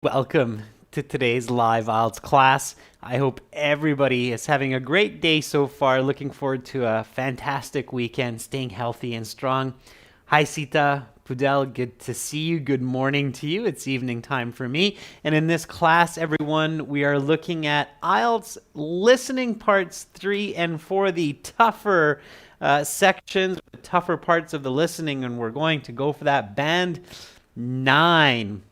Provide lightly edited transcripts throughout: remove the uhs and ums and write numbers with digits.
Welcome to today's live IELTS class. I hope everybody is having a great day so far. Looking forward to a fantastic weekend, staying healthy and strong. Hi Sita, Pudel, good to see you. Good morning to you. It's evening time for me. And in this class, everyone, we are looking at IELTS listening parts 3 and 4, the tougher sections, the tougher parts of the listening, and we're going to go for that band 9.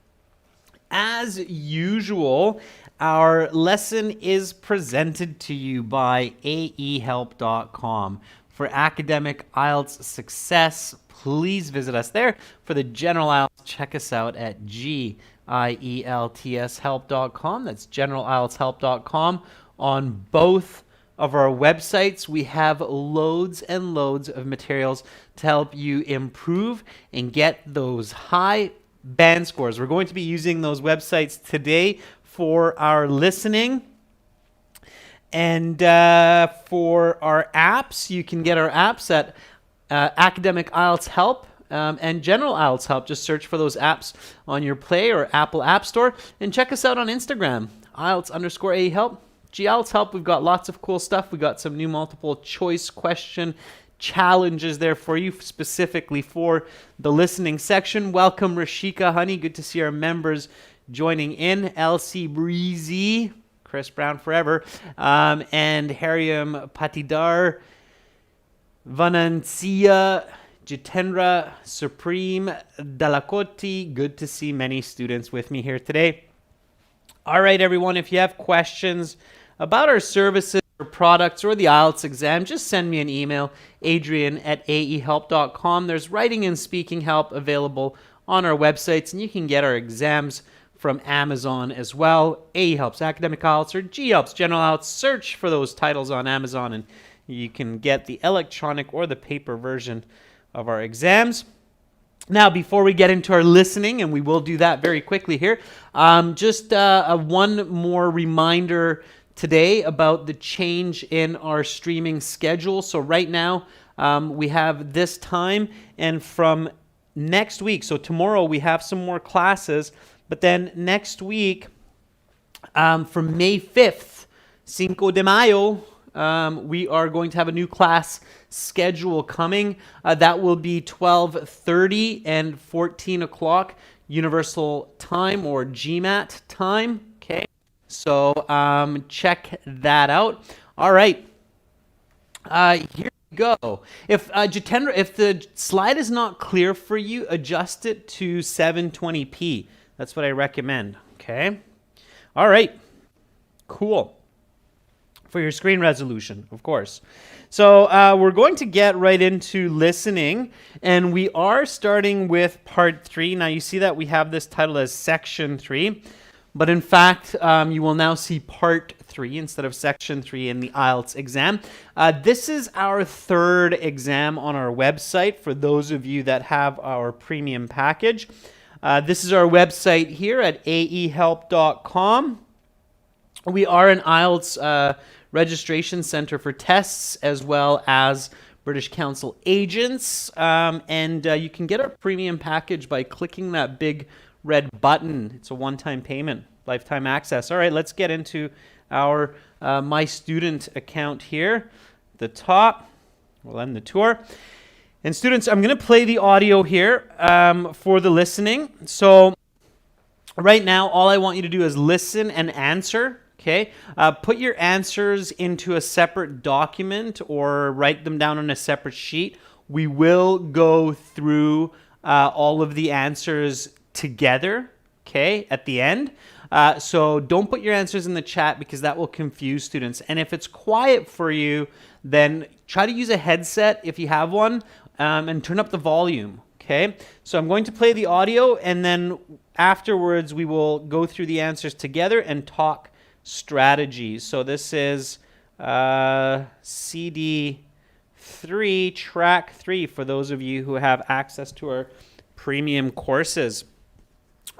As usual, our lesson is presented to you by aehelp.com. For academic IELTS success, please visit us there. For the general IELTS, check us out at gieltshelp.com. That's generalieltshelp.com. On both of our websites, we have loads and loads of materials to help you improve and get those high band scores. We're going to be using those websites today for our listening. And for our apps, you can get our apps at Academic IELTS Help and General IELTS Help. Just search for those apps on your Play or Apple App Store. And check us out on Instagram, IELTS_AEHelp. IELTS Help, we've got lots of cool stuff. We got some new multiple choice question challenges there for you, specifically for the listening section. Welcome Rashika, honey. Good to see our members joining in. Elsie Breezy, Chris Brown forever, and Hariam Patidar, Vanansia, Jitendra, Supreme, Dalakoti. Good to see many students with me here today. All right, everyone, if you have questions about our services or products or the IELTS exam, just send me an email, adrian@aehelp.com. There's writing and speaking help available on our websites, and you can get our exams from Amazon as well. AE Helps Academic IELTS or G Helps General IELTS. Search for those titles on Amazon, and you can get the electronic or the paper version of our exams. Now, before we get into our listening, and we will do that very quickly here, just one more reminder today about the change in our streaming schedule. So right now, we have this time, and from next week, so tomorrow we have some more classes, but then next week, from May 5th, Cinco de Mayo, we are going to have a new class schedule coming. That will be 12:30 and 14 o'clock Universal Time or GMAT time. Okay, so check that out. All right, here we go. If Jitendra, if the slide is not clear for you, adjust it to 720p. That's what I recommend. Okay. All right. Cool. For your screen resolution, of course. So we're going to get right into listening, and we are starting with part 3. Now you see that we have this titled as section 3, but in fact you will now see part 3 instead of section 3 in the IELTS exam. This is our third exam on our website for those of you that have our premium package. This is our website here at aehelp.com. We are an IELTS registration center for tests as well as British Council agents. And you can get our premium package by clicking that big red button. It's a one-time payment, lifetime access. All right, let's get into our My Student account here. At the top, we'll end the tour. And students, I'm going to play the audio here for the listening. So right now, all I want you to do is listen and answer. Okay, put your answers into a separate document or write them down on a separate sheet. We will go through all of the answers together, okay, at the end. So don't put your answers in the chat because that will confuse students. And if it's quiet for you, then try to use a headset if you have one and turn up the volume. Okay, so I'm going to play the audio, and then afterwards we will go through the answers together and talk strategies. So this is CD 3, track 3 for those of you who have access to our premium courses.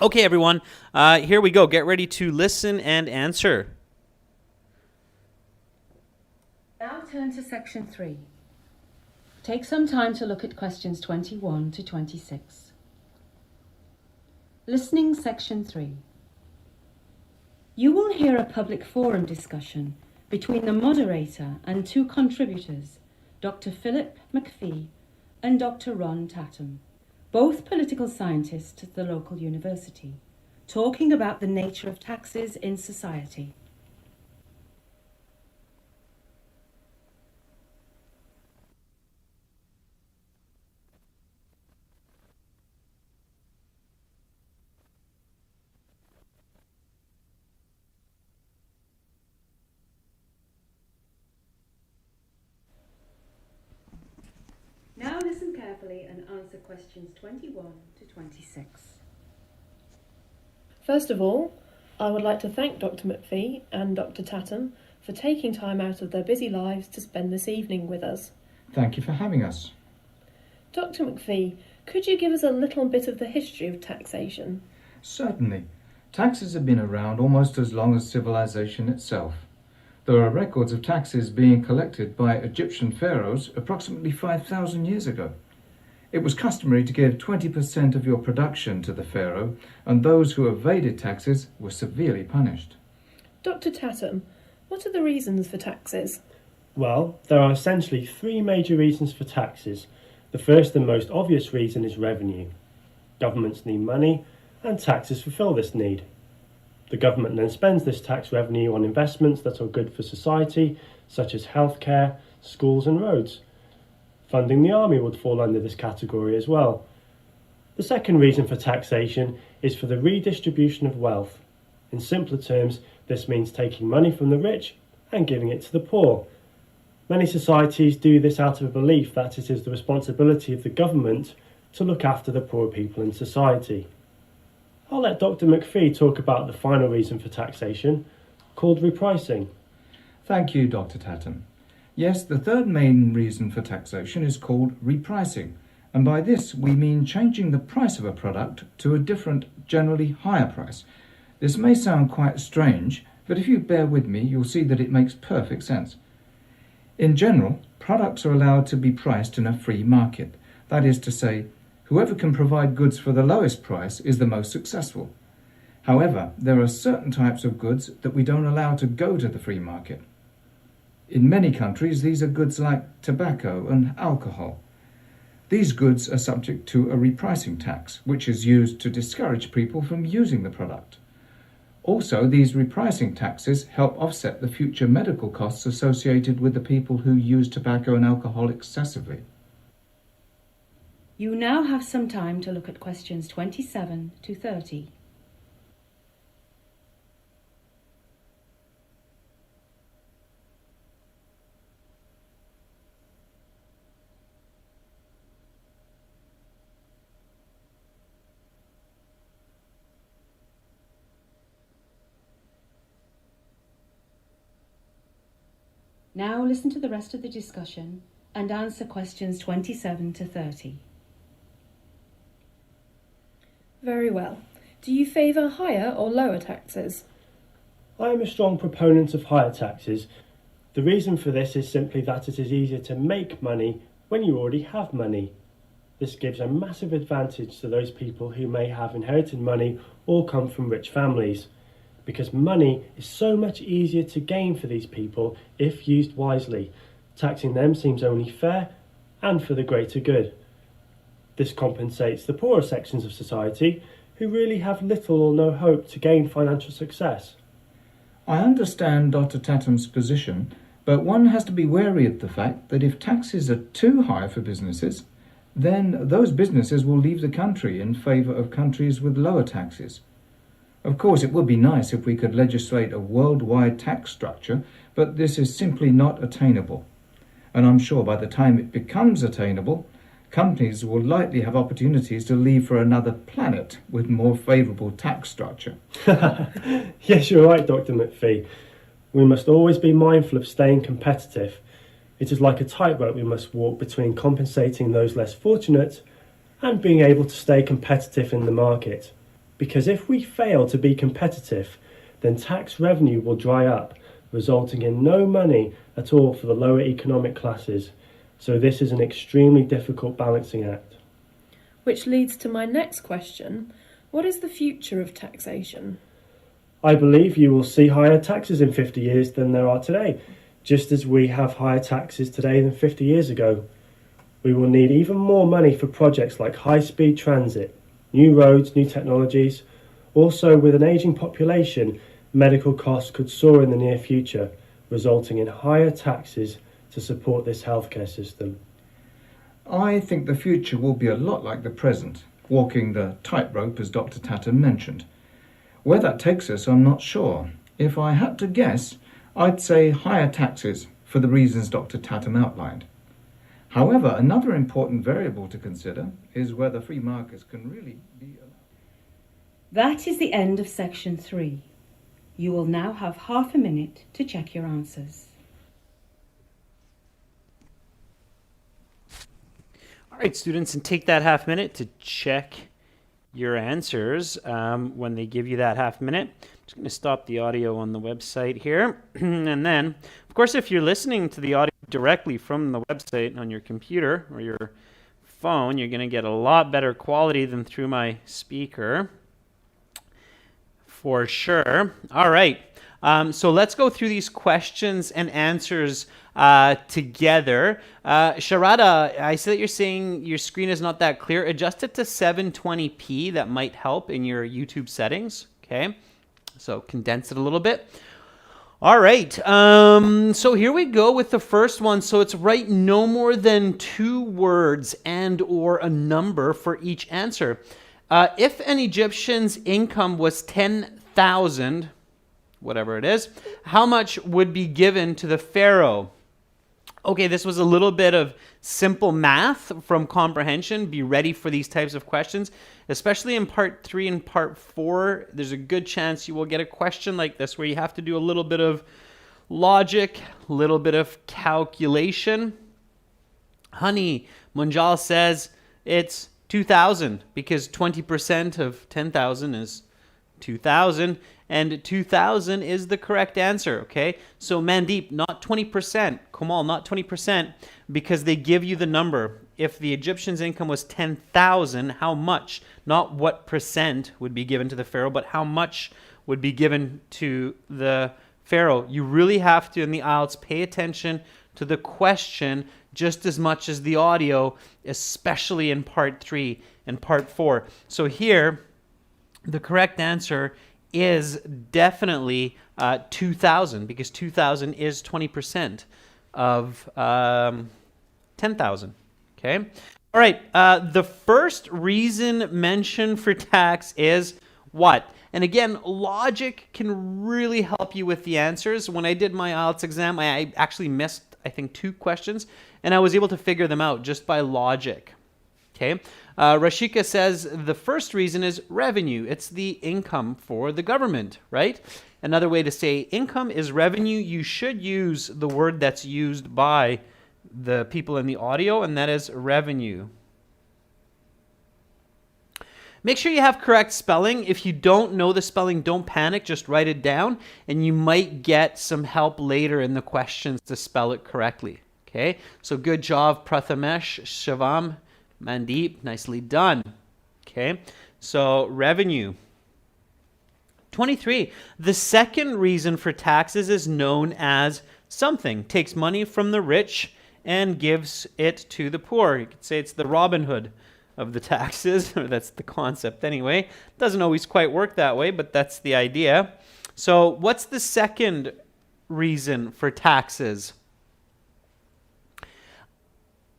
Okay, everyone, here we go. Get ready to listen and answer. Now turn to section 3. Take some time to look at questions 21 to 26. Listening section 3. You will hear a public forum discussion between the moderator and two contributors, Dr. Philip McPhee and Dr. Ron Tatum, both political scientists at the local university, talking about the nature of taxes in society. Now listen carefully and answer questions 21 to 26. First of all, I would like to thank Dr. McPhee and Dr. Tatum for taking time out of their busy lives to spend this evening with us. Thank you for having us. Dr. McPhee, could you give us a little bit of the history of taxation? Certainly. Taxes have been around almost as long as civilization itself. There are records of taxes being collected by Egyptian pharaohs approximately 5,000 years ago. It was customary to give 20% of your production to the pharaoh, and those who evaded taxes were severely punished. Dr. Tatum, what are the reasons for taxes? Well, there are essentially three major reasons for taxes. The first and most obvious reason is revenue. Governments need money, and taxes fulfill this need. The government then spends this tax revenue on investments that are good for society, such as healthcare, schools and roads. Funding the army would fall under this category as well. The second reason for taxation is for the redistribution of wealth. In simpler terms, this means taking money from the rich and giving it to the poor. Many societies do this out of a belief that it is the responsibility of the government to look after the poor people in society. I'll let Dr. McPhee talk about the final reason for taxation, called repricing. Thank you, Dr. Tatum. Yes, the third main reason for taxation is called repricing, and by this we mean changing the price of a product to a different, generally higher price. This may sound quite strange, but if you bear with me, you'll see that it makes perfect sense. In general, products are allowed to be priced in a free market. That is to say, whoever can provide goods for the lowest price is the most successful. However, there are certain types of goods that we don't allow to go to the free market. In many countries, these are goods like tobacco and alcohol. These goods are subject to a repricing tax, which is used to discourage people from using the product. Also, these repricing taxes help offset the future medical costs associated with the people who use tobacco and alcohol excessively. You now have some time to look at questions 27 to 30. Now listen to the rest of the discussion and answer questions 27 to 30. Very well. Do you favour higher or lower taxes? I am a strong proponent of higher taxes. The reason for this is simply that it is easier to make money when you already have money. This gives a massive advantage to those people who may have inherited money or come from rich families, because money is so much easier to gain for these people if used wisely. Taxing them seems only fair and for the greater good. This compensates the poorer sections of society who really have little or no hope to gain financial success. I understand Dr. Tatum's position, but one has to be wary of the fact that if taxes are too high for businesses, then those businesses will leave the country in favour of countries with lower taxes. Of course, it would be nice if we could legislate a worldwide tax structure, but this is simply not attainable. And I'm sure by the time it becomes attainable, companies will likely have opportunities to leave for another planet with more favourable tax structure. Yes, you're right, Dr. McPhee. We must always be mindful of staying competitive. It is like a tightrope we must walk between compensating those less fortunate and being able to stay competitive in the market. Because if we fail to be competitive, then tax revenue will dry up, resulting in no money at all for the lower economic classes. So this is an extremely difficult balancing act. Which leads to my next question. What is the future of taxation? I believe you will see higher taxes in 50 years than there are today, just as we have higher taxes today than 50 years ago. We will need even more money for projects like high-speed transit, new roads, new technologies. Also, with an ageing population, medical costs could soar in the near future, resulting in higher taxes to support this healthcare system. I think the future will be a lot like the present, walking the tightrope as Dr. Tatton mentioned. Where that takes us, I'm not sure. If I had to guess, I'd say higher taxes for the reasons Dr. Tatton outlined. However, another important variable to consider is whether free markets can really be allowed. That is the end of section 3. You will now have half a minute to check your answers. All right, students, and take that half minute to check your answers when they give you that half minute. I'm just going to stop the audio on the website here. And then, of course, if you're listening to the audio directly from the website on your computer or your phone, you're going to get a lot better quality than through my speaker, for sure. All right. So let's go through these questions and answers together. Sharada, I see that you're saying your screen is not that clear. Adjust it to 720p. That might help in your YouTube settings. Okay. So condense it a little bit. All right. So here we go with the first one. So it's write no more than 2 words and or a number for each answer. If an Egyptian's income was 10,000, whatever it is, how much would be given to the pharaoh? Okay, this was a little bit of simple math from comprehension. Be ready for these types of questions, especially in part 3 and part 4. There's a good chance you will get a question like this where you have to do a little bit of logic, a little bit of calculation. Honey, Munjal says it's 2,000 because 20% of 10,000 is 2,000, and 2,000 is the correct answer, okay? So Mandeep, not 20%. Kamal, not 20%, because they give you the number. If the Egyptian's income was 10,000, how much? Not what percent would be given to the pharaoh, but how much would be given to the pharaoh. You really have to, in the IELTS, pay attention to the question just as much as the audio, especially in part 3 and part 4. So here, the correct answer is definitely 2,000, because 2,000 is 20% of 10,000. Okay. All right. The first reason mentioned for tax is what? And again, logic can really help you with the answers. When I did my IELTS exam, I actually missed, I think, 2 questions, and I was able to figure them out just by logic. Okay. Rashika says the first reason is revenue. It's the income for the government, right? Another way to say income is revenue. You should use the word that's used by the people in the audio, and that is revenue. Make sure you have correct spelling. If you don't know the spelling, don't panic. Just write it down, and you might get some help later in the questions to spell it correctly. Okay? So good job, Prathamesh, Shivam, Mandeep. Nicely done. Okay? So revenue. 23. The second reason for taxes is known as something. Takes money from the rich and gives it to the poor. You could say it's the Robin Hood of the taxes, or that's the concept anyway. Doesn't always quite work that way, but that's the idea. So what's the second reason for taxes?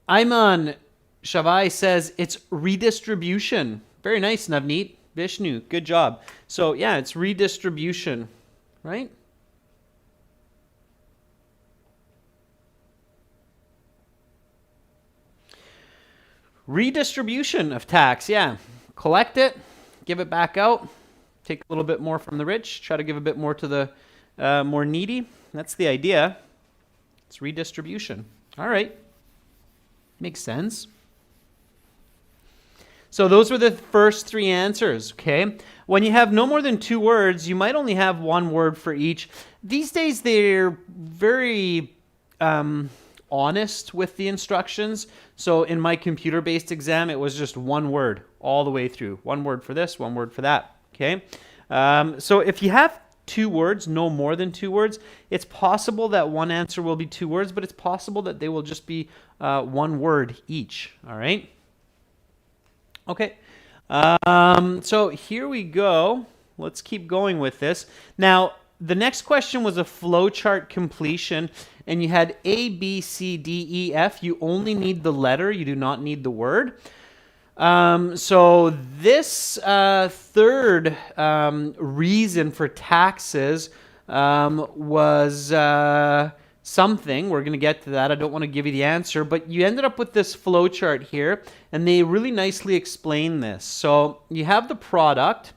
Ayman Shavai says it's redistribution. Very nice, Navneet. Vishnu, good job. So yeah, it's redistribution, right? Redistribution of tax, yeah. Collect it, give it back out, take a little bit more from the rich, try to give a bit more to the more needy. That's the idea. It's redistribution. All right. Makes sense. So those were the first 3 answers, okay? When you have no more than 2 words, you might only have 1 word for each. These days, they're very honest with the instructions. So in my computer-based exam, it was just 1 word all the way through. 1 word for this, 1 word for that, okay? So if you have 2 words, no more than 2 words. It's possible that one answer will be 2 words, but it's possible that they will just be 1 word each. All right? Okay. So here we go. Let's keep going with this. Now, the next question was a flowchart completion, and you had A, B, C, D, E, F. You only need the letter. You do not need the word. So this third reason for taxes was something. We're going to get to that. I don't want to give you the answer, but you ended up with this flowchart here, and they really nicely explain this. So you have the product,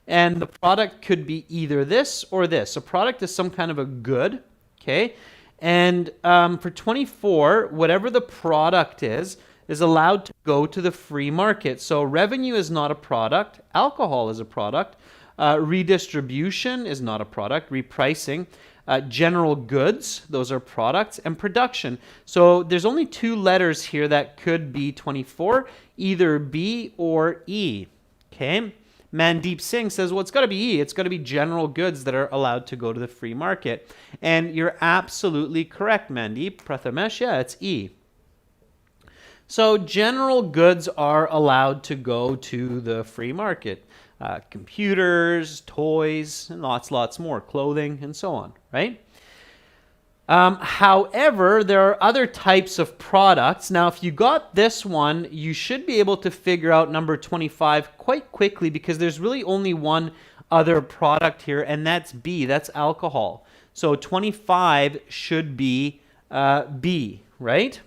and the product could be either this or this. A product is some kind of a good, okay? And for 24, whatever the product is allowed to go to the free market. So revenue is not a product. Alcohol is a product. Redistribution is not a product. Repricing. General goods, those are products. And production. So there's only 2 letters here that could be 24, either B or E. Okay? Mandeep Singh says, well, it's got to be E. It's got to be general goods that are allowed to go to the free market. And you're absolutely correct, Mandeep. Prathamesh, yeah, it's E. So general goods are allowed to go to the free market. Computers, toys, and lots more, clothing, and so on, right? However, there are other types of products. Now, if you got this one, you should be able to figure out number 25 quite quickly because there's really only one other product here, and that's B, that's alcohol. So 25 should be B, right?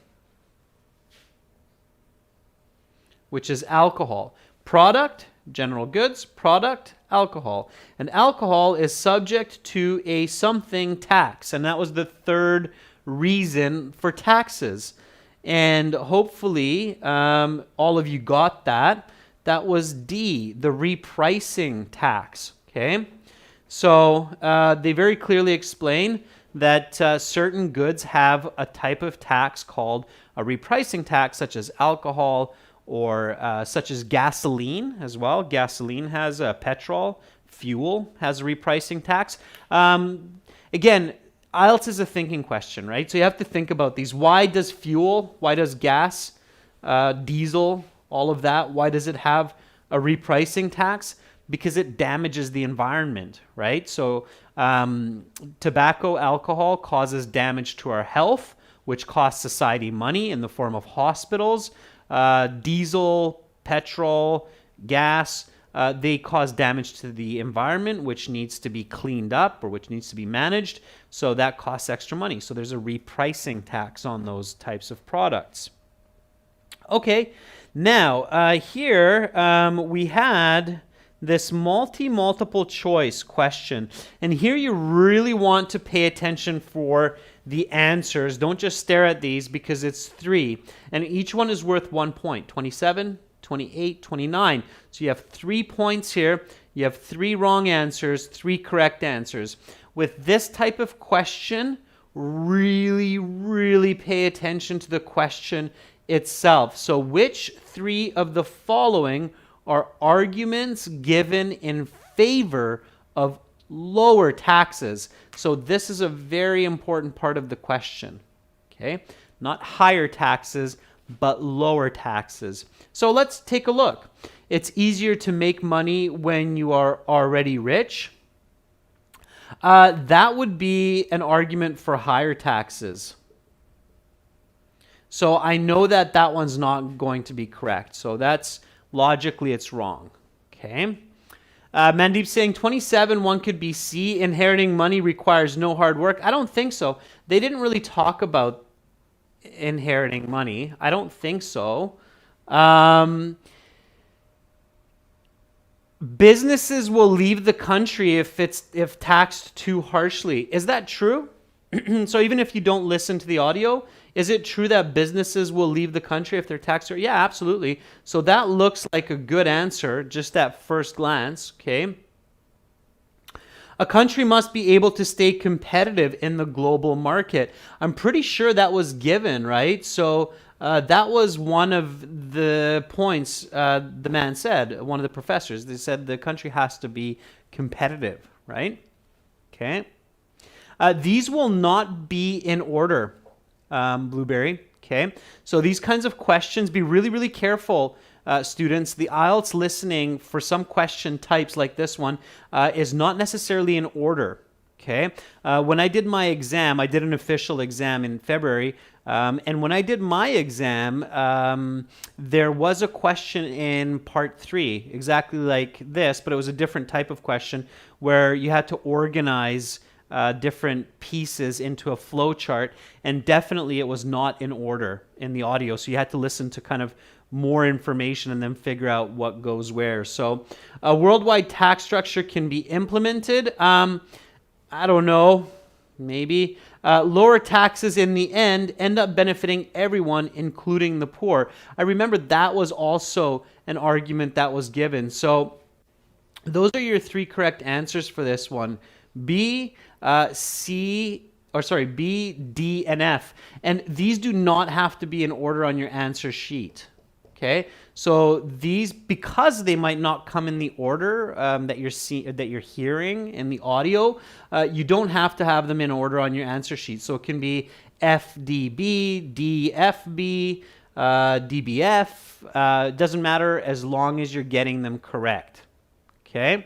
Which is alcohol. Product, general goods, product, alcohol. And alcohol is subject to a something tax. And that was the third reason for taxes. And hopefully all of you got that. That was D, the repricing tax. Okay? So they very clearly explain that certain goods have a type of tax called a repricing tax, such as alcohol, or such as gasoline as well. Gasoline has petrol. Fuel has a repricing tax. Again, IELTS is a thinking question, right? So you have to think about these. Why does fuel, why does gas, diesel, all of that, why does it have a repricing tax? Because it damages the environment, right? So tobacco, alcohol causes damage to our health, which costs society money in the form of hospitals. Diesel, petrol, gas, they cause damage to the environment, which needs to be cleaned up or which needs to be managed. So that costs extra money. So there's a repricing tax on those types of products. Okay, now here we had this multiple choice question. And here you really want to pay attention for the answers. Don't just stare at these because it's 3. And each one is worth 1 point. 27, 28, 29. So you have 3 points here. You have 3 wrong answers, 3 correct answers. With this type of question, really pay attention to the question itself. So which 3 of the following are arguments given in favor of lower taxes? So this is a very important part of the question, okay? Not higher taxes, but lower taxes. So let's take a look. It's easier to make money when you are already rich. That would be an argument for higher taxes. So I know that that one's not going to be correct. So that's logically it's wrong, okay? Mandeep saying 27, one could be C. Inheriting money requires no hard work. I don't think so. They didn't really talk about inheriting money. I don't think so. Businesses will leave the country if taxed too harshly. Is that true? So even if you don't listen to the audio, is it true that businesses will leave the country if they're taxed? Yeah, absolutely. So that looks like a good answer, just at first glance, okay? A country must be able to stay competitive in the global market. I'm pretty sure that was given, right? So that was one of the points the man said, one of the professors. They said the country has to be competitive, right? Okay. These will not be in order, Blueberry. Okay. So these kinds of questions, be really, really careful, students. The IELTS listening for some question types like this one is not necessarily in order. Okay. When I did my exam, I did an official exam in February. And when I did my exam, there was a question in part 3, exactly like this, but it was a different type of question where you had to organize different pieces into a flow chart, and definitely it was not in order in the audio. So you had to listen to kind of more information and then figure out what goes where. So a worldwide tax structure can be implemented. I don't know, maybe. Lower taxes in the end up benefiting everyone, including the poor. I remember that was also an argument that was given. So those are your 3 correct answers for this one. B, B, D, and F. And these do not have to be in order on your answer sheet. Okay, so these, because they might not come in the order that you're hearing in the audio, you don't have to have them in order on your answer sheet. So it can be FDB, DFB, DBF. Doesn't matter as long as you're getting them correct. Okay.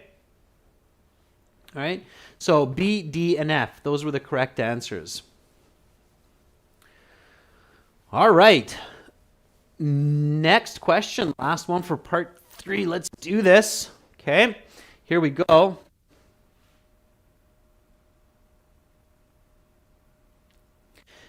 All right. So B, D, and F. Those were the correct answers. All right. Next question, last one for part 3. Let's do this. Okay, here we go.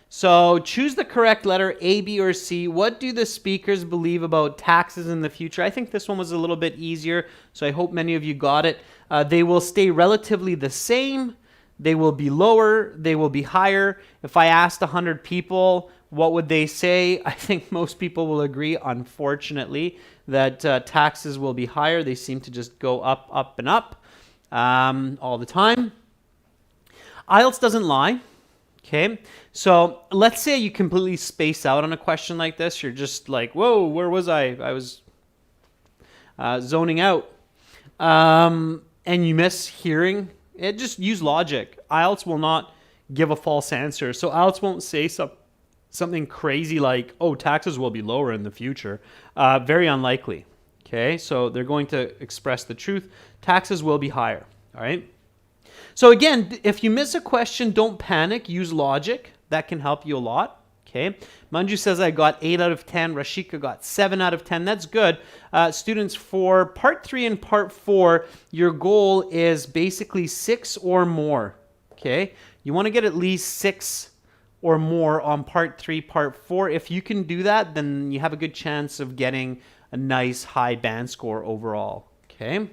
So choose the correct letter, A, B, or C. What do the speakers believe about taxes in the future? I think this one was a little bit easier, so I hope many of you got it. They will stay relatively the same. They will be lower. They will be higher. If I asked 100 people, what would they say? I think most people will agree, unfortunately, that taxes will be higher. They seem to just go up, up, and up all the time. IELTS doesn't lie. Okay, so let's say you completely space out on a question like this. You're just like, whoa, where was I? I was zoning out. And you miss hearing it. Just use logic. IELTS will not give a false answer. So IELTS won't say something crazy like, oh, taxes will be lower in the future. Very unlikely. Okay, so they're going to express the truth. Taxes will be higher. All right. So again, if you miss a question, don't panic. Use logic. That can help you a lot. Okay. Manju says I got 8 out of 10. Rashika got 7 out of 10. That's good. Students, for part 3 and part 4, your goal is basically 6 or more. Okay. You want to get at least 6 or more on part 3, part 4. If you can do that, then you have a good chance of getting a nice high band score overall. Okay.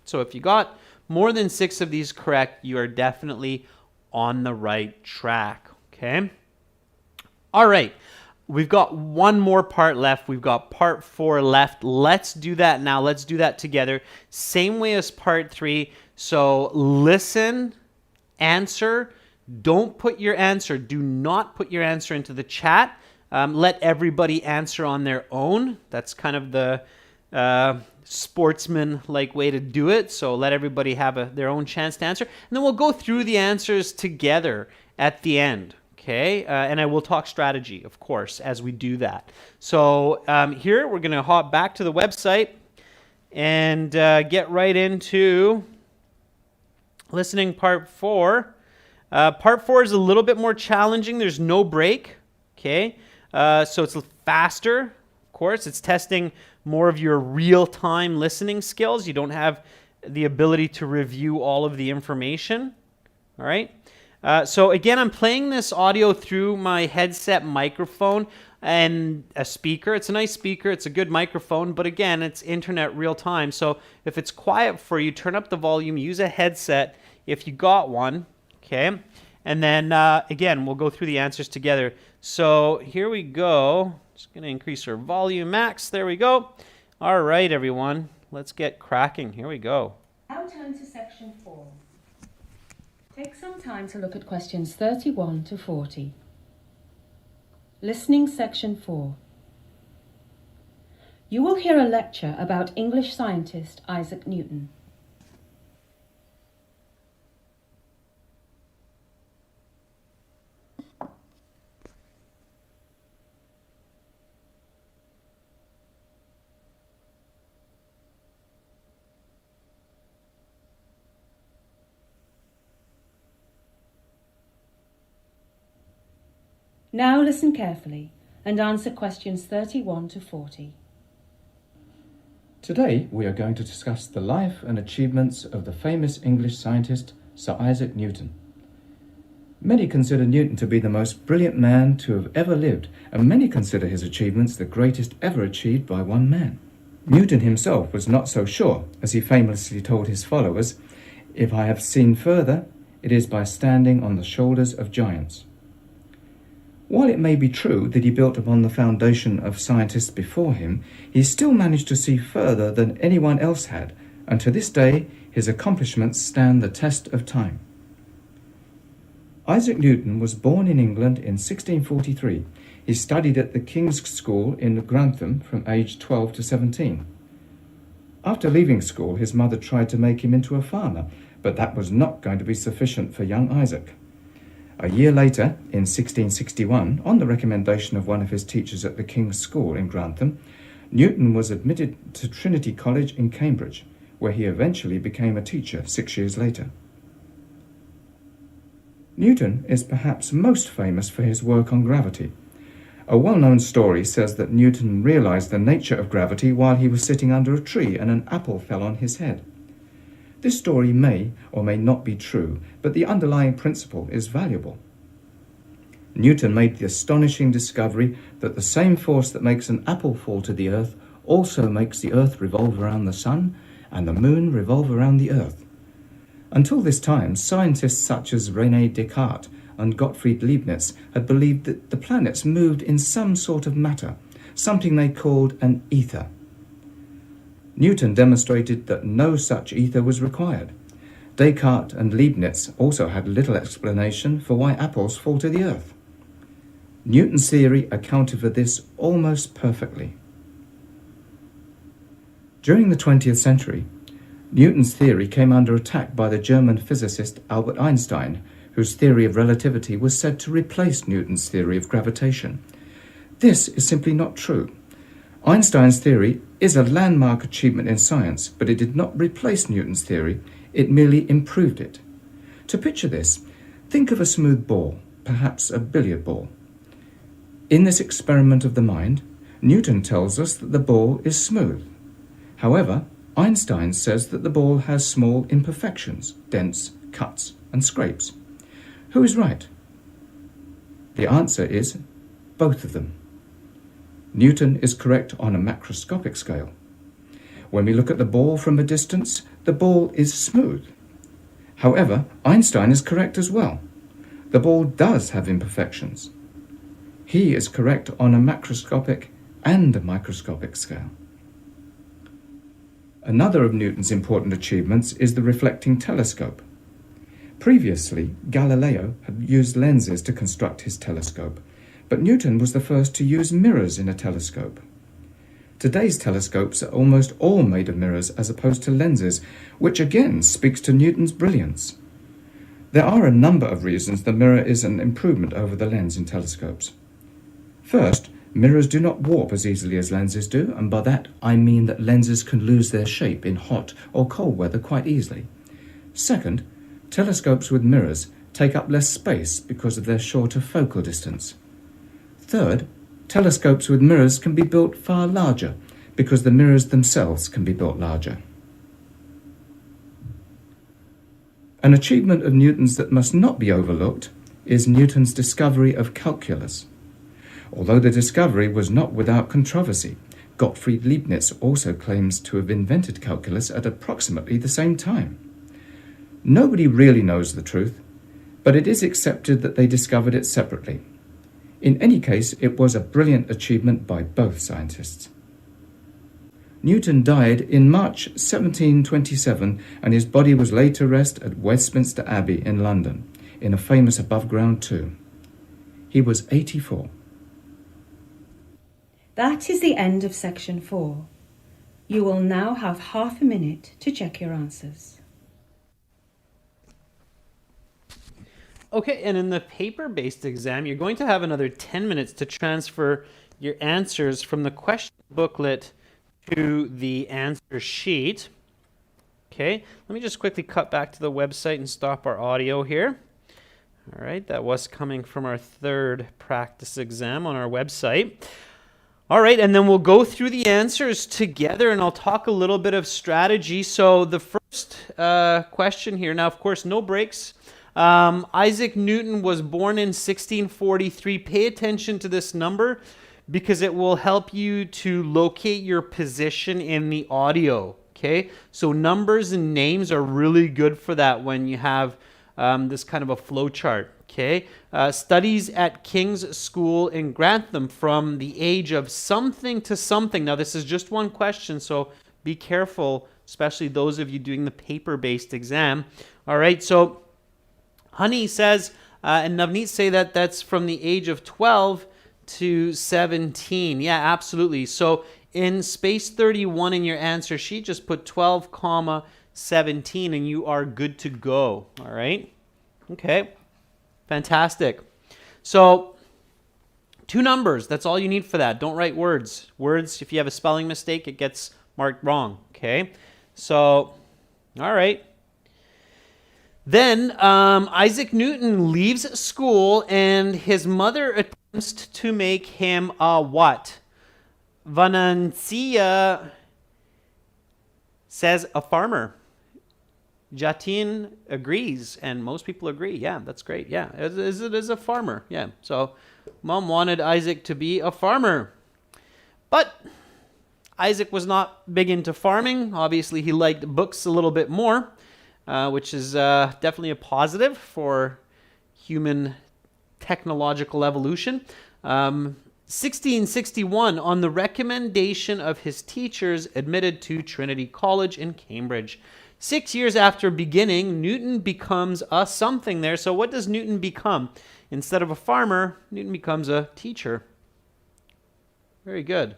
So if you got more than 6 of these correct, you are definitely on the right track. Okay. All right. We've got one more part left. We've got part 4 left. Let's do that now. Let's do that together. Same way as part 3. So listen, answer. Don't put your answer. Do not put your answer into the chat. Let everybody answer on their own. That's kind of the sportsman-like way to do it. So let everybody have their own chance to answer. And then we'll go through the answers together at the end. Okay, and I will talk strategy, of course, as we do that. So here we're going to hop back to the website and get right into listening part 4. Part 4 is a little bit more challenging. There's no break. Okay, so it's faster. Of course, it's testing more of your real-time listening skills. You don't have the ability to review all of the information. All right. So again, I'm playing this audio through my headset microphone and a speaker. It's a nice speaker. It's a good microphone, but again, it's internet real time. So if it's quiet for you, turn up the volume, use a headset if you got one, okay? And then again, we'll go through the answers together. So here we go. Just gonna increase our volume max. There we go. All right, everyone, let's get cracking. Here we go. Now turn to section 4. Take some time to look at questions 31 to 40. Listening section 4. You will hear a lecture about English scientist Isaac Newton. Now listen carefully and answer questions 31 to 40. Today we are going to discuss the life and achievements of the famous English scientist Sir Isaac Newton. Many consider Newton to be the most brilliant man to have ever lived, and many consider his achievements the greatest ever achieved by one man. Newton himself was not so sure, as he famously told his followers, "If I have seen further, it is by standing on the shoulders of giants." While it may be true that he built upon the foundation of scientists before him, he still managed to see further than anyone else had, and to this day his accomplishments stand the test of time. Isaac Newton was born in England in 1643. He studied at the King's School in Grantham from age 12 to 17. After leaving school, his mother tried to make him into a farmer, but that was not going to be sufficient for young Isaac. A year later, in 1661, on the recommendation of one of his teachers at the King's School in Grantham, Newton was admitted to Trinity College in Cambridge, where he eventually became a teacher 6 years later. Newton is perhaps most famous for his work on gravity. A well-known story says that Newton realized the nature of gravity while he was sitting under a tree and an apple fell on his head. This story may or may not be true, but the underlying principle is valuable. Newton made the astonishing discovery that the same force that makes an apple fall to the earth also makes the earth revolve around the sun and the moon revolve around the earth. Until this time, scientists such as René Descartes and Gottfried Leibniz had believed that the planets moved in some sort of matter, something they called an ether. Newton demonstrated that no such ether was required. Descartes and Leibniz also had little explanation for why apples fall to the earth. Newton's theory accounted for this almost perfectly. During the 20th century, Newton's theory came under attack by the German physicist Albert Einstein, whose theory of relativity was said to replace Newton's theory of gravitation. This is simply not true. Einstein's theory is a landmark achievement in science, but it did not replace Newton's theory, it merely improved it. To picture this, think of a smooth ball, perhaps a billiard ball. In this experiment of the mind, Newton tells us that the ball is smooth. However, Einstein says that the ball has small imperfections, dents, cuts, and scrapes. Who is right? The answer is both of them. Newton is correct on a macroscopic scale. When we look at the ball from a distance, the ball is smooth. However, Einstein is correct as well. The ball does have imperfections. He is correct on a macroscopic and a microscopic scale. Another of Newton's important achievements is the reflecting telescope. Previously, Galileo had used lenses to construct his telescope, but Newton was the first to use mirrors in a telescope. Today's telescopes are almost all made of mirrors as opposed to lenses, which again speaks to Newton's brilliance. There are a number of reasons the mirror is an improvement over the lens in telescopes. First, mirrors do not warp as easily as lenses do, and by that I mean that lenses can lose their shape in hot or cold weather quite easily. Second, telescopes with mirrors take up less space because of their shorter focal distance. Third, telescopes with mirrors can be built far larger because the mirrors themselves can be built larger. An achievement of Newton's that must not be overlooked is Newton's discovery of calculus. Although the discovery was not without controversy, Gottfried Leibniz also claims to have invented calculus at approximately the same time. Nobody really knows the truth, but it is accepted that they discovered it separately. In any case, it was a brilliant achievement by both scientists. Newton died in March 1727, and his body was laid to rest at Westminster Abbey in London, in a famous above-ground tomb. He was 84. That is the end of section 4. You will now have half a minute to check your answers. Okay, and in the paper-based exam, you're going to have another 10 minutes to transfer your answers from the question booklet to the answer sheet. Okay, let me just quickly cut back to the website and stop our audio here. All right, that was coming from our third practice exam on our website. All right, and then we'll go through the answers together, and I'll talk a little bit of strategy. So the first question here, now, of course, no breaks. Isaac Newton was born in 1643. Pay attention to this number because it will help you to locate your position in the audio, okay? So numbers and names are really good for that when you have this kind of a flow chart. Okay, studies at King's School in Grantham from the age of something to something. Now, this is just one question, so be careful, especially those of you doing the paper-based exam. All right, so Honey says, and Navneet say that that's from the age of 12 to 17. Yeah, absolutely. So in space 31 in your answer sheet, just put 12, 17, and you are good to go. All right, okay. Fantastic. So, two numbers. That's all you need for that. Don't write words. Words, if you have a spelling mistake, it gets marked wrong. Okay? So, all right. Then, Isaac Newton leaves school, and his mother attempts to make him a what? Vanancia says a farmer. Jatin agrees, and most people agree. Yeah, that's great. Yeah, it is a farmer. Yeah, so Mom wanted Isaac to be a farmer. But Isaac was not big into farming. Obviously, he liked books a little bit more, which is definitely a positive for human technological evolution. 1661, on the recommendation of his teachers, admitted to Trinity College in Cambridge. 6 years after beginning, Newton becomes a something there. So what does Newton become? Instead of a farmer, Newton becomes a teacher. Very good.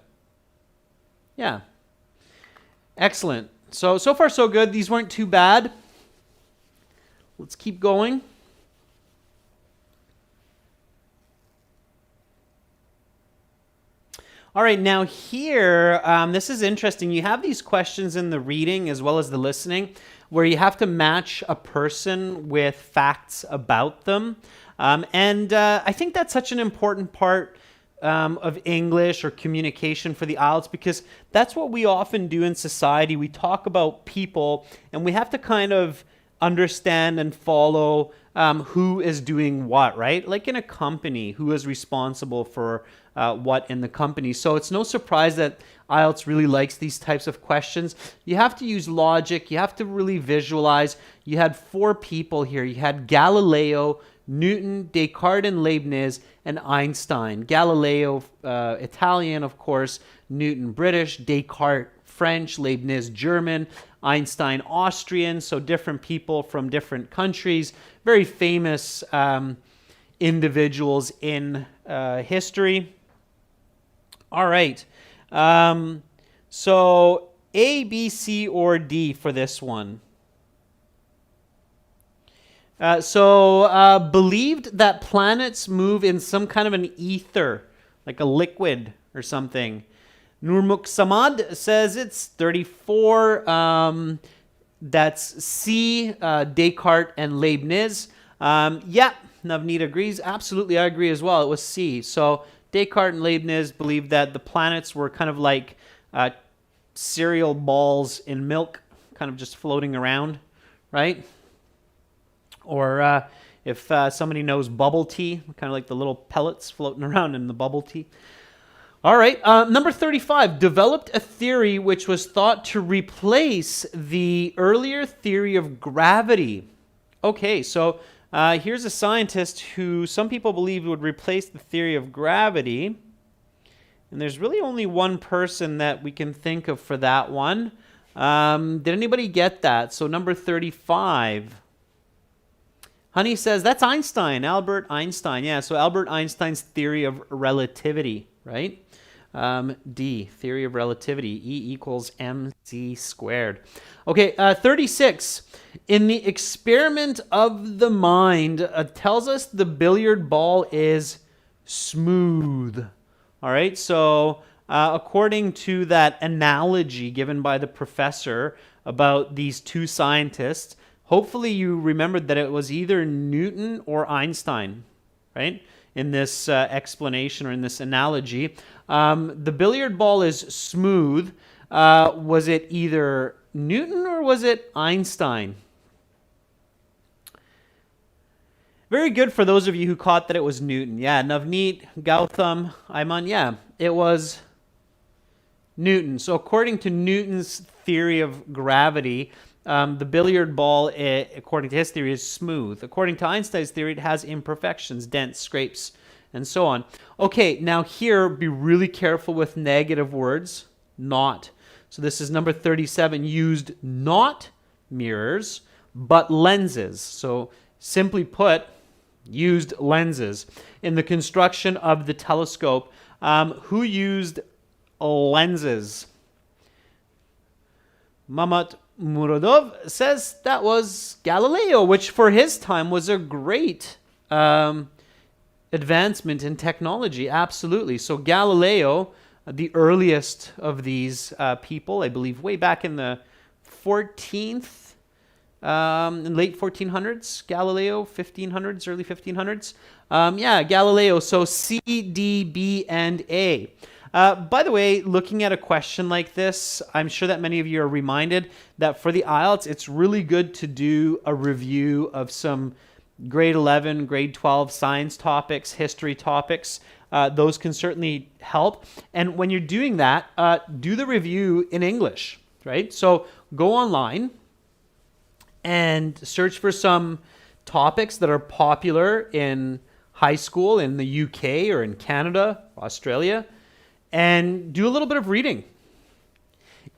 Yeah. Excellent. So far so good. These weren't too bad. Let's keep going. All right, now here, this is interesting. You have these questions in the reading as well as the listening where you have to match a person with facts about them. And I think that's such an important part of English or communication for the IELTS because that's what we often do in society. We talk about people and we have to kind of understand and follow who is doing what, right? Like in a company, who is responsible for what in the company. So it's no surprise that IELTS really likes these types of questions. You have to use logic. You have to really visualize. You had 4 people here. You had Galileo, Newton, Descartes and Leibniz, and Einstein. Galileo, Italian, of course. Newton, British. Descartes, French. Leibniz, German. Einstein, Austrian. So different people from different countries. Very famous individuals in history. All right. So A, B, C, or D for this one. Believed that planets move in some kind of an ether, like a liquid or something. Nurmuk Samad says it's 34. That's C, Descartes and Leibniz. Yeah, Navneet agrees. Absolutely, I agree as well. It was C. So Descartes and Leibniz believed that the planets were kind of like cereal balls in milk, kind of just floating around, right? Or if somebody knows bubble tea, kind of like the little pellets floating around in the bubble tea. All right, number 35, developed a theory which was thought to replace the earlier theory of gravity. Okay, so here's a scientist who some people believe would replace the theory of gravity. And there's really only one person that we can think of for that one. Did anybody get that? So number 35. Honey says, that's Einstein, Albert Einstein. Yeah, so Albert Einstein's theory of relativity, right? D, theory of relativity, E equals mc squared. Okay, 36. In the experiment of the mind, tells us the billiard ball is smooth. All right, so according to that analogy given by the professor about these two scientists, hopefully you remembered that it was either Newton or Einstein, right? In this explanation or in this analogy. The billiard ball is smooth. Was it either Newton or was it Einstein? Very good for those of you who caught that it was Newton. Yeah, Navneet, Gautam, Ayman, yeah, it was Newton. So according to Newton's theory of gravity, the billiard ball, according to his theory, is smooth. According to Einstein's theory, it has imperfections, dents, scrapes, and so on. Okay, now here, be really careful with negative words, not. So this is number 37, used not mirrors, but lenses. So simply put, used lenses. In the construction of the telescope, who used lenses? Mamat Muradov says that was Galileo, which for his time was a great advancement in technology. Absolutely. So Galileo, the earliest of these people, I believe way back in the 14th, in late 1400s, Galileo, 1500s, early 1500s. Yeah, Galileo. So C, D, B, and A. By the way, looking at a question like this, I'm sure that many of you are reminded that for the IELTS, it's really good to do a review of some grade 11, grade 12 science topics, history topics. Those can certainly help. And when you're doing that, do the review in English, right? So go online and search for some topics that are popular in high school in the UK or in Canada, Australia, and do a little bit of reading.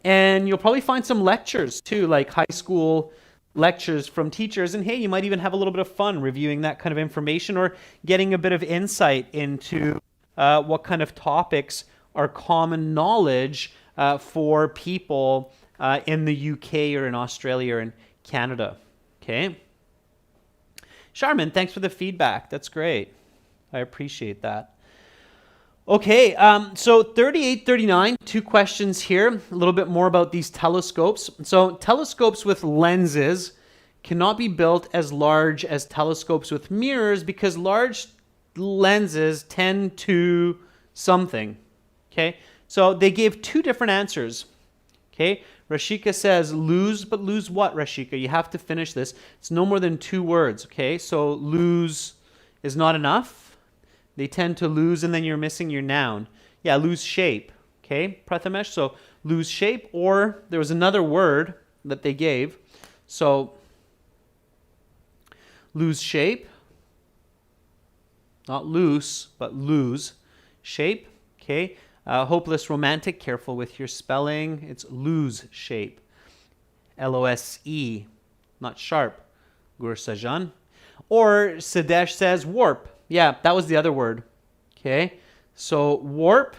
And you'll probably find some lectures too, like high school lectures from teachers. And hey, you might even have a little bit of fun reviewing that kind of information or getting a bit of insight into what kind of topics are common knowledge for people in the UK or in Australia or in Canada. Okay. Charmin, thanks for the feedback. That's great. I appreciate that. Okay, so 38, 39, two questions here. A little bit more about these telescopes. So telescopes with lenses cannot be built as large as telescopes with mirrors because large lenses tend to something. Okay, so they gave two different answers. Okay, Rashika says lose, but lose what, Rashika? You have to finish this. It's no more than 2 words. Okay, so lose is not enough. They tend to lose, and then you're missing your noun. Yeah, lose shape. Okay, Prathamesh, so lose shape, or there was another word that they gave. So lose shape, not loose, but lose shape. Okay, hopeless romantic, careful with your spelling. It's lose shape. Lose, not sharp. Gursajan. Or Sadesh says warp. Yeah, that was the other word. Okay, so warp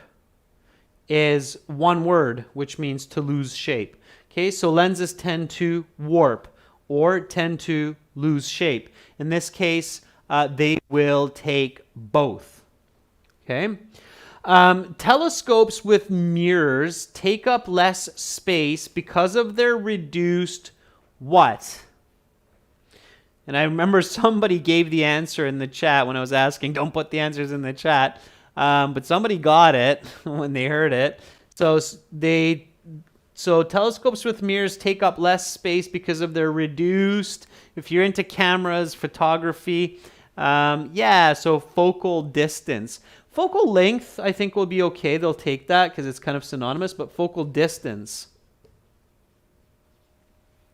is one word, which means to lose shape. Okay, so lenses tend to warp or tend to lose shape. In this case, they will take both. Okay, telescopes with mirrors take up less space because of their reduced what? And I remember somebody gave the answer in the chat when I was asking, don't put the answers in the chat. But somebody got it when they heard it. So telescopes with mirrors take up less space because of their reduced, if you're into cameras, photography, so focal distance. Focal length, I think, will be okay. They'll take that because it's kind of synonymous, but focal distance.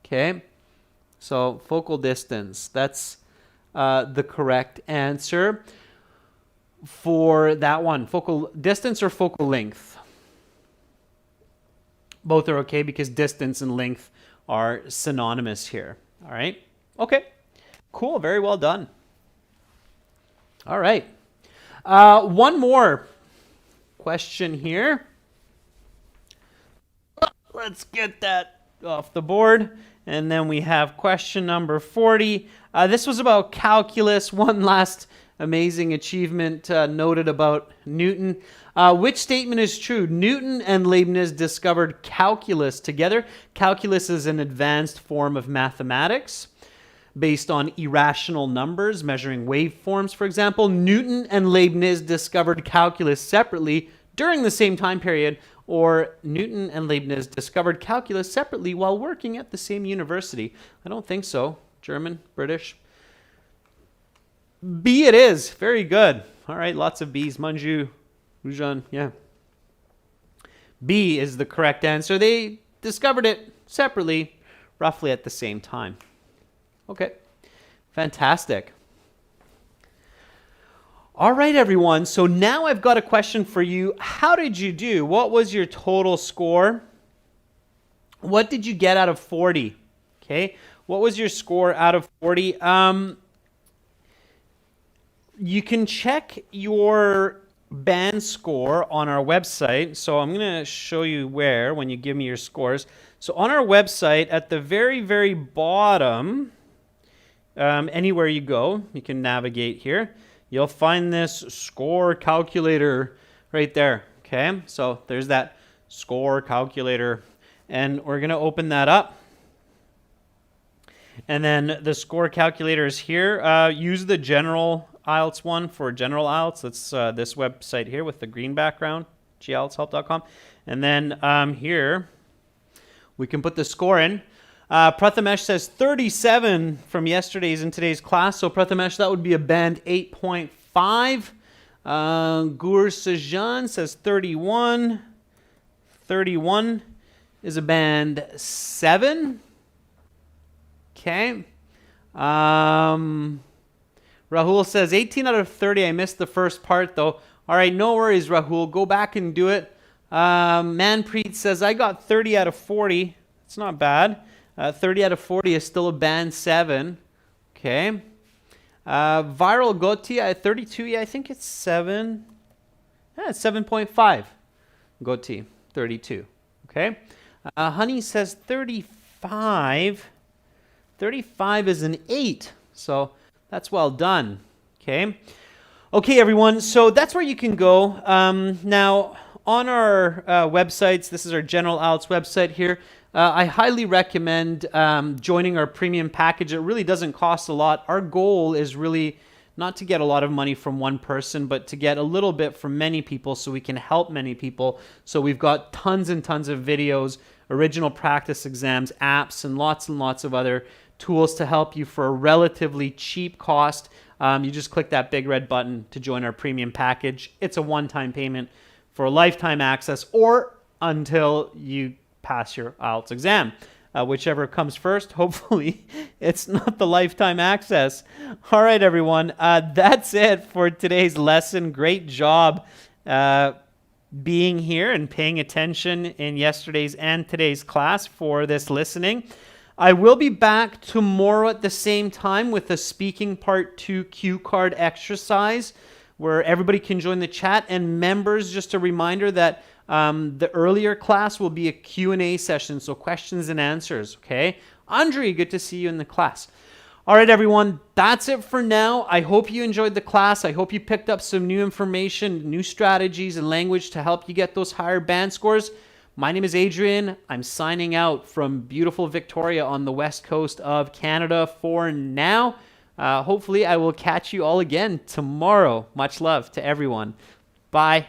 Okay. So focal distance, that's the correct answer for that one. Focal distance or focal length? Both are okay because distance and length are synonymous here. All right. Okay. Cool. Very well done. All right. One more question here. Let's get that off the board. And then we have question number 40. This was about calculus. One last amazing achievement noted about Newton. Which statement is true? Newton and Leibniz discovered calculus together. Calculus is an advanced form of mathematics. based on irrational numbers, measuring waveforms, for example. Newton and Leibniz discovered calculus separately during the same time period, or Newton and Leibniz discovered calculus separately while working at the same university. I don't think so. German, British. B it is. Very good. All right, lots of B's. Manju, Rujan, yeah. B is the correct answer. They discovered it separately, roughly at the same time. Okay, fantastic. All right, everyone. So now I've got a question for you. How did you do? What was your total score? What did you get out of 40? Okay, what was your score out of 40? You can check your band score on our website. So I'm going to show you where when you give me your scores. So on our website, at the very, very bottom, anywhere you go, you can navigate here. You'll find this score calculator right there. Okay, so there's that score calculator. And we're going to open that up. And then the score calculator is here. Use the general IELTS one for general IELTS. That's this website here with the green background, gieltshelp.com. And then here, we can put the score in. Prathamesh says 37 from yesterday's and today's class. So Prathamesh, that would be a band 8.5. Gur Sajan says 31. 31 is a band 7. Okay. Rahul says 18 out of 30. I missed the first part though. All right, no worries, Rahul. Go back and do it. Manpreet says I got 30 out of 40. It's not bad. 30 out of 40 is still a band 7. Okay. Viral Goti, 32. Yeah, I think it's 7. Yeah, it's 7.5. Goti, 32. Okay. Honey says 35. 35 is an 8. So that's well done. Okay. Okay, everyone. So that's where you can go. Now, on our websites, this is our General IELTS website here. I highly recommend joining our premium package. It really doesn't cost a lot. Our goal is really not to get a lot of money from one person, but to get a little bit from many people so we can help many people. So we've got tons and tons of videos, original practice exams, apps, and lots of other tools to help you for a relatively cheap cost. You just click that big red button to join our premium package. It's a one-time payment for lifetime access or until you pass your IELTS exam. Whichever comes first, hopefully it's not the lifetime access. All right, everyone. That's it for today's lesson. Great job being here and paying attention in yesterday's and today's class for this listening. I will be back tomorrow at the same time with a speaking part 2 cue card exercise where everybody can join the chat, and members, just a reminder that the earlier class will be a Q&A session, so questions and answers, okay? Andre, good to see you in the class. All right, everyone, that's it for now. I hope you enjoyed the class. I hope you picked up some new information, new strategies and language to help you get those higher band scores. My name is Adrian. I'm signing out from beautiful Victoria on the west coast of Canada for now. Hopefully, I will catch you all again tomorrow. Much love to everyone. Bye.